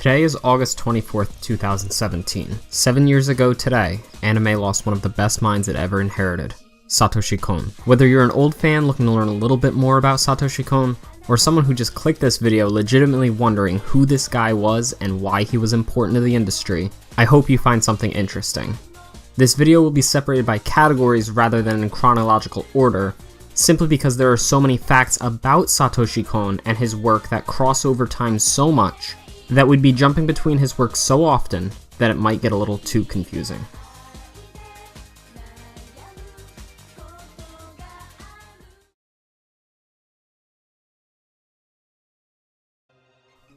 Today is August 24th, 2017. 7 years ago today, anime lost one of the best minds it ever inherited, Satoshi Kon. Whether you're an old fan looking to learn a little bit more about Satoshi Kon, or someone who just clicked this video legitimately wondering who this guy was and why he was important to the industry, I hope you find something interesting. This video will be separated by categories rather than in chronological order, simply because there are so many facts about Satoshi Kon and his work that cross over time so much that we'd be jumping between his work so often that it might get a little too confusing.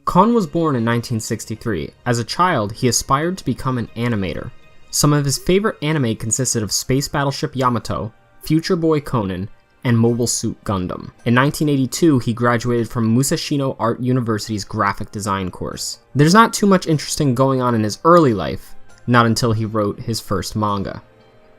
Kon was born in 1963. As a child, he aspired to become an animator. Some of his favorite anime consisted of Space Battleship Yamato, Future Boy Conan, and Mobile Suit Gundam. In 1982, he graduated from Musashino Art University's graphic design course. There's not too much interesting going on in his early life, not until he wrote his first manga.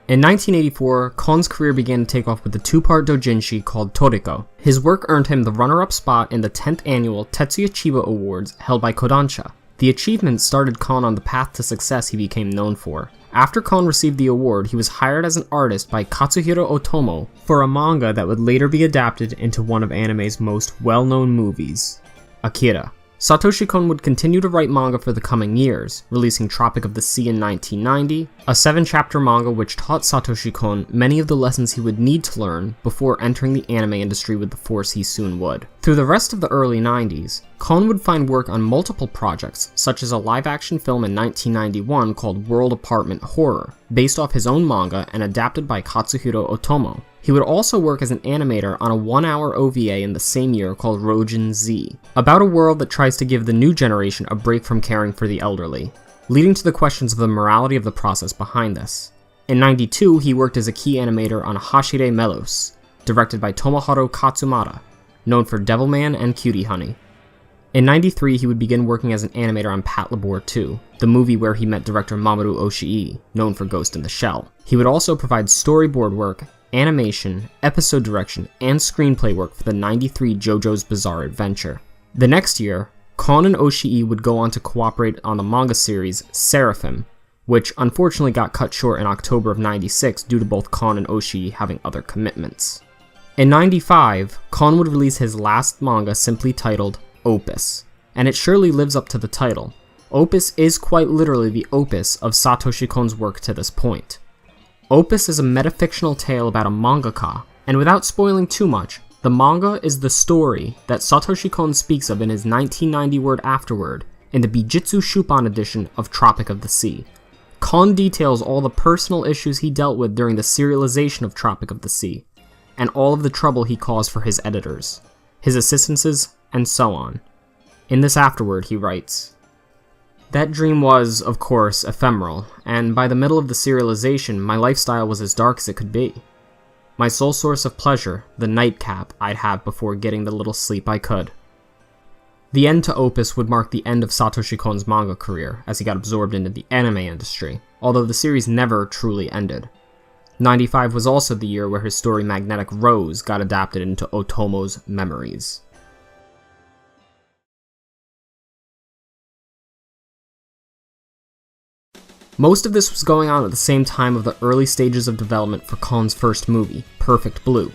In 1984, Kon's career began to take off with a two-part doujinshi called Toriko. His work earned him the runner-up spot in the 10th annual Tetsuya Chiba Awards held by Kodansha. The achievement started Kon on the path to success he became known for. After Kon received the award, he was hired as an artist by Katsuhiro Otomo for a manga that would later be adapted into one of anime's most well-known movies, Akira. Satoshi Kon would continue to write manga for the coming years, releasing Tropic of the Sea in 1990, a 7-chapter manga which taught Satoshi Kon many of the lessons he would need to learn before entering the anime industry with the force he soon would. Through the rest of the early 90s, Kon would find work on multiple projects, such as a live-action film in 1991 called World Apartment Horror, based off his own manga and adapted by Katsuhiro Otomo. He would also work as an animator on a 1-hour OVA in the same year called Rojin Z, about a world that tries to give the new generation a break from caring for the elderly, leading to the questions of the morality of the process behind this. In 92, he worked as a key animator on Hashire Melos, directed by Tomoharu Katsumata, known for Devilman and Cutie Honey. In 93, he would begin working as an animator on Patlabor 2, the movie where he met director Mamoru Oshii, known for Ghost in the Shell. He would also provide storyboard work, animation, episode direction, and screenplay work for the 93 JoJo's Bizarre Adventure. The next year, Kon and Oshii would go on to cooperate on the manga series Seraphim, which unfortunately got cut short in October of 96 due to both Kon and Oshii having other commitments. In 95, Kon would release his last manga simply titled Opus, and it surely lives up to the title. Opus is quite literally the opus of Satoshi Kon's work to this point. Opus is a metafictional tale about a mangaka, and without spoiling too much, the manga is the story that Satoshi Kon speaks of in his 1990 word afterword in the Bijutsu Shupan edition of Tropic of the Sea. Kon details all the personal issues he dealt with during the serialization of Tropic of the Sea, and all of the trouble he caused for his editors, his assistants, and so on. In this afterword, he writes, "That dream was, of course, ephemeral, and by the middle of the serialization, my lifestyle was as dark as it could be. My sole source of pleasure, the nightcap I'd have before getting the little sleep I could." The end to Opus would mark the end of Satoshi Kon's manga career, as he got absorbed into the anime industry, although the series never truly ended. 95 was also the year where his story Magnetic Rose got adapted into Otomo's Memories. Most of this was going on at the same time of the early stages of development for Kon's first movie, Perfect Blue.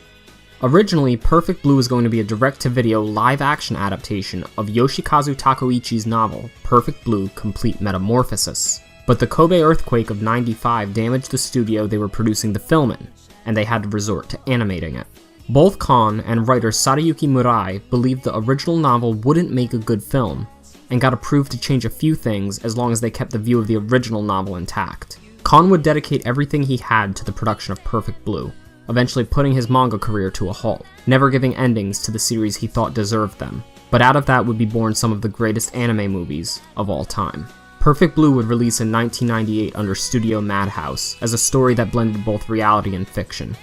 Originally, Perfect Blue was going to be a direct-to-video live-action adaptation of Yoshikazu Takoichi's novel, Perfect Blue: Complete Metamorphosis. But the Kobe earthquake of 95 damaged the studio they were producing the film in, and they had to resort to animating it. Both Kon and writer Sadayuki Murai believed the original novel wouldn't make a good film, and got approved to change a few things as long as they kept the view of the original novel intact. Kon would dedicate everything he had to the production of Perfect Blue, eventually putting his manga career to a halt, never giving endings to the series he thought deserved them. But out of that would be born some of the greatest anime movies of all time. Perfect Blue would release in 1998 under Studio Madhouse, as a story that blended both reality and fiction.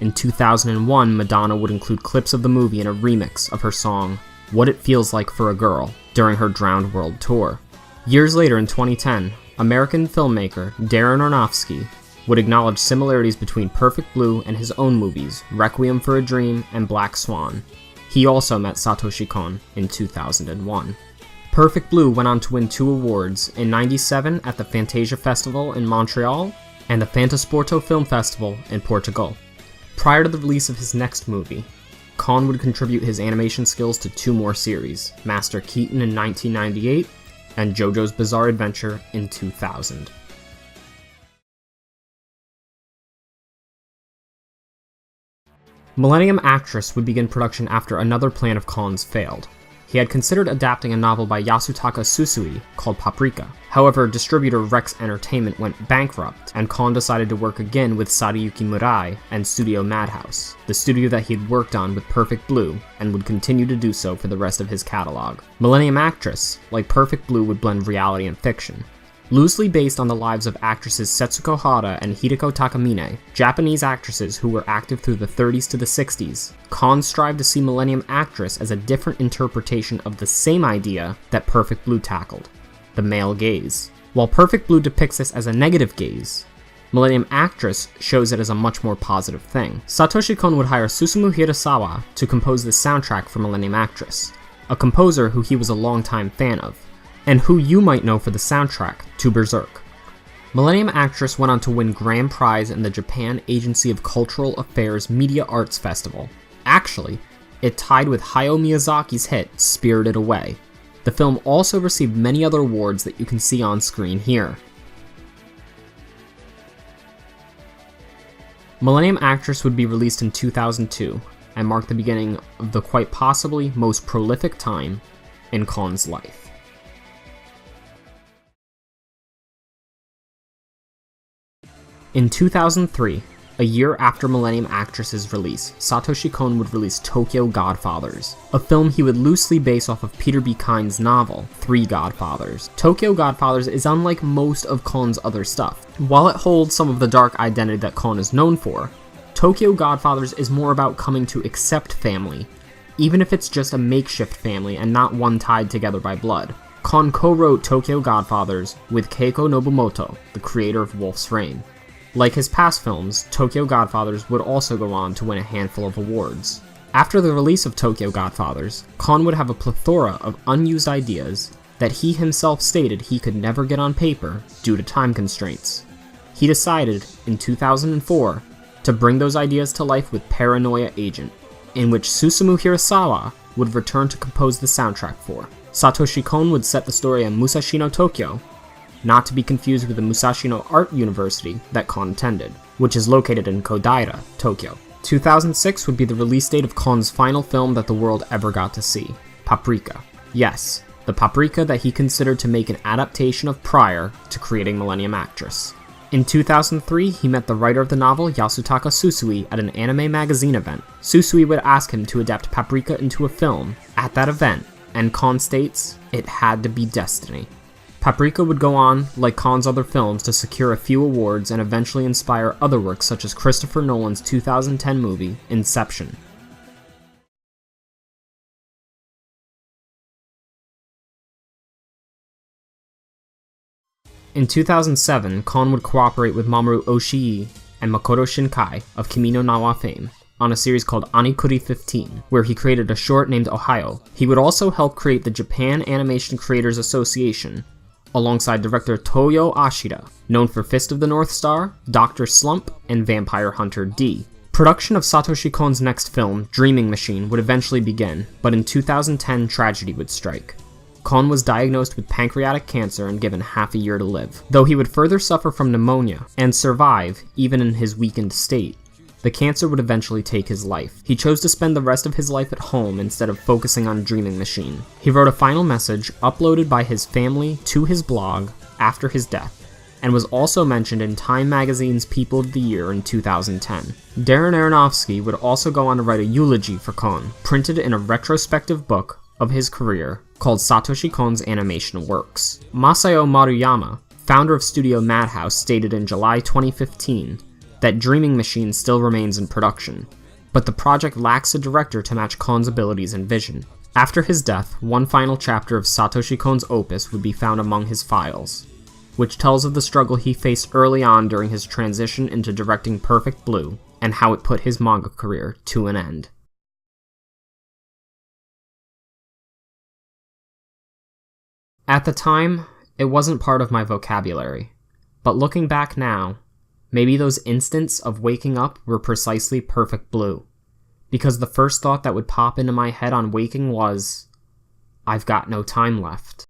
In 2001, Madonna would include clips of the movie in a remix of her song, What It Feels Like for a Girl, during her Drowned World tour. Years later in 2010, American filmmaker Darren Aronofsky would acknowledge similarities between Perfect Blue and his own movies, Requiem for a Dream and Black Swan. He also met Satoshi Kon in 2001. Perfect Blue went on to win 2 awards, in '97 at the Fantasia Festival in Montreal and the Fantasporto Film Festival in Portugal. Prior to the release of his next movie, Kon would contribute his animation skills to 2 more series, Master Keaton in 1998 and JoJo's Bizarre Adventure in 2000. Millennium Actress would begin production after another plan of Kon's failed. He had considered adapting a novel by Yasutaka Tsutsui called Paprika. However, distributor Rex Entertainment went bankrupt, and Kon decided to work again with Sadayuki Murai and Studio Madhouse, the studio that he had worked on with Perfect Blue, and would continue to do so for the rest of his catalog. Millennium Actress, like Perfect Blue, would blend reality and fiction. Loosely based on the lives of actresses Setsuko Hara and Hideko Takamine, Japanese actresses who were active through the 30s to the 60s, Kon strived to see Millennium Actress as a different interpretation of the same idea that Perfect Blue tackled, the male gaze. While Perfect Blue depicts this as a negative gaze, Millennium Actress shows it as a much more positive thing. Satoshi Kon would hire Susumu Hirasawa to compose the soundtrack for Millennium Actress, a composer who he was a longtime fan of, and who you might know for the soundtrack to Berserk. Millennium Actress went on to win grand prize in the Japan Agency of Cultural Affairs Media Arts Festival. Actually, it tied with Hayao Miyazaki's hit Spirited Away. The film also received many other awards that you can see on screen here. Millennium Actress would be released in 2002 and mark the beginning of the quite possibly most prolific time in Kon's life. In 2003, a year after Millennium Actress's release, Satoshi Kon would release Tokyo Godfathers, a film he would loosely base off of Peter B. Kind's novel, 3 Godfathers. Tokyo Godfathers is unlike most of Kon's other stuff. While it holds some of the dark identity that Kon is known for, Tokyo Godfathers is more about coming to accept family, even if it's just a makeshift family and not one tied together by blood. Kon co-wrote Tokyo Godfathers with Keiko Nobumoto, the creator of Wolf's Rain. Like his past films, Tokyo Godfathers would also go on to win a handful of awards. After the release of Tokyo Godfathers, Kon would have a plethora of unused ideas that he himself stated he could never get on paper due to time constraints. He decided, in 2004, to bring those ideas to life with Paranoia Agent, in which Susumu Hirasawa would return to compose the soundtrack for. Satoshi Kon would set the story in Musashino, Tokyo, not to be confused with the Musashino Art University that Kon attended, which is located in Kodaira, Tokyo. 2006 would be the release date of Kon's final film that the world ever got to see, Paprika. Yes, the Paprika that he considered to make an adaptation of prior to creating Millennium Actress. In 2003, he met the writer of the novel Yasutaka Tsutsui at an anime magazine event. Tsutsui would ask him to adapt Paprika into a film at that event, and Kon states, it had to be destiny. Paprika would go on, like Kon's other films, to secure a few awards and eventually inspire other works such as Christopher Nolan's 2010 movie, Inception. In 2007, Kon would cooperate with Mamoru Oshii and Makoto Shinkai of Kimi no Na wa fame on a series called Anikuri 15, where he created a short named Ohio. He would also help create the Japan Animation Creators Association, alongside director Toyo Ashida, known for Fist of the North Star, Dr. Slump, and Vampire Hunter D. Production of Satoshi Kon's next film, Dreaming Machine, would eventually begin, but in 2010 tragedy would strike. Kon was diagnosed with pancreatic cancer and given half a year to live. Though he would further suffer from pneumonia and survive even in his weakened state, the cancer would eventually take his life. He chose to spend the rest of his life at home instead of focusing on Dreaming Machine. He wrote a final message uploaded by his family to his blog after his death, and was also mentioned in Time Magazine's People of the Year in 2010. Darren Aronofsky would also go on to write a eulogy for Kon, printed in a retrospective book of his career called Satoshi Kon's Animation Works. Masahiro Maruyama, founder of Studio Madhouse, stated in July 2015 that Dreaming Machine still remains in production, but the project lacks a director to match Kon's abilities and vision. After his death, one final chapter of Satoshi Kon's opus would be found among his files, which tells of the struggle he faced early on during his transition into directing Perfect Blue, and how it put his manga career to an end. At the time, it wasn't part of my vocabulary, but looking back now, maybe those instants of waking up were precisely Perfect Blue, because the first thought that would pop into my head on waking was, I've got no time left.